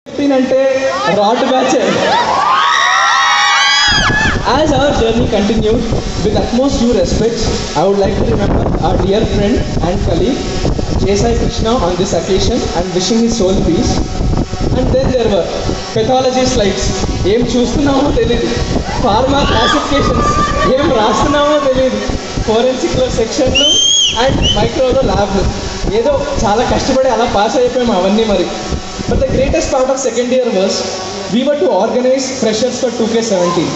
15 ante rod batch. As our journey continued, with utmost due respect, I would like to remember our dear friend and colleague J. Krishna on this occasion and wishing his soul peace. And then there were pathology slides. ఏం చూస్తున్నామో తెలియదు, pharma classifications ఏం రాస్తున్నామో తెలియదు, ఫోరెన్సిక్లో సెక్షన్లు and మైక్రోలో ల్యాబ్లు. ఏదో చాలా కష్టపడి అలా పాస్ అయిపోయాము అవన్నీ మరి. But the greatest part of second year was we were to organise freshers for 2K17.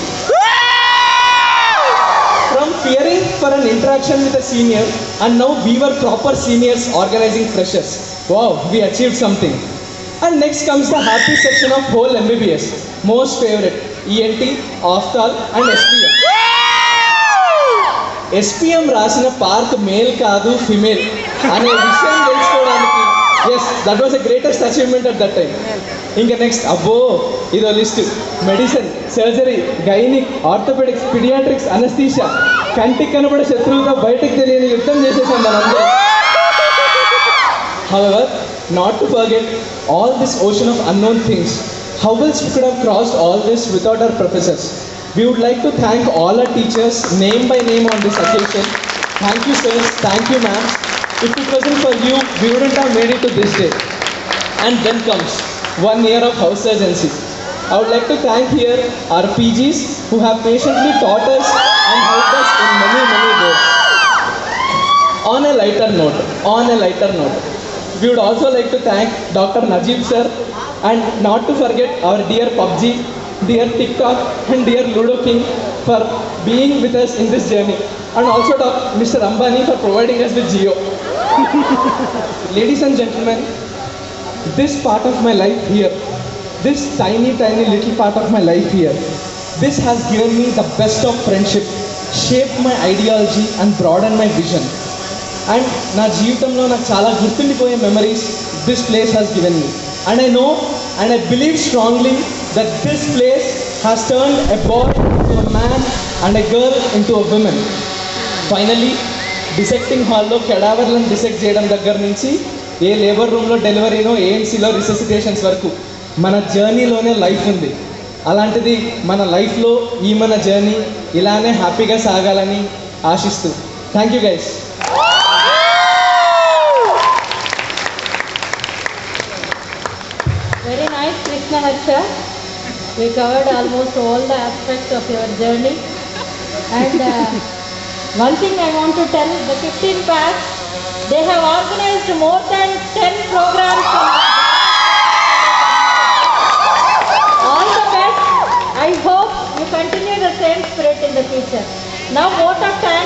From fearing for an interaction with a senior, and now we were proper seniors organizing freshers. Wow, we achieved something. And next comes the happy section of whole MBBS. Most favorite, ENT, Ophthal and SPM. SPM రాసిన పార్క్ male కాదు female అనే విషయం తెలుసుకోవడానికి yes that was the greatest achievement at that time. ఇంకా next అబ్బో ఇదో list, medicine, surgery, gynaec, orthopaedics, paediatrics, anaesthesia, కంటికి కనబడే శత్రువులతో బయటకు తెలియని యుద్ధం చేసేసాం మనందరం. However, not to forget all this ocean of unknown things. How else we could have crossed all this without our professors? We would like to thank all our teachers name by name on this occasion. Thank you sirs, thank you ma'am. If it wasn't for you, we wouldn't have made it to this day. And then comes 1 year of house surgency. I would like to thank here our PGs who have patiently taught us and helped us in many ways. On a lighter note, we would also like to thank Dr. Najib sir, and not to forget our dear PUBG, dear TikTok and dear Ludo King for being with us in this journey, and also Mr. Ambani for providing us with Jio. Ladies and gentlemen, this part of my life here, this tiny little part of my life here, this has given me the best of friendship, shaped my ideology and broadened my vision. And నా జీవితంలో నాకు చాలా గుర్తుండిపోయే memories this place has given me. And I know and I believe strongly that this place has turned a boy into a man and a girl into a women. Finally dissecting హాల్లో కెడావర్లను dissect చేయడం దగ్గర నుంచి ఏ labour రూమ్లో డెలివరీనో, ఏఎంసీలో రిసెసిటేషన్స్ వరకు మన జర్నీలోనే life ఉంది. అలాంటిది మన లైఫ్లో మన జర్నీ ఇలానే హ్యాపీగా సాగాలని ఆశిస్తూ thank you guys. Very nice, Krishna Harsha. We covered almost all the aspects of your journey. And one thing I want to tell, the 15 batch, they have organized more than 10 programs. All the best. I hope you continue the same spirit in the future. Now vote of time.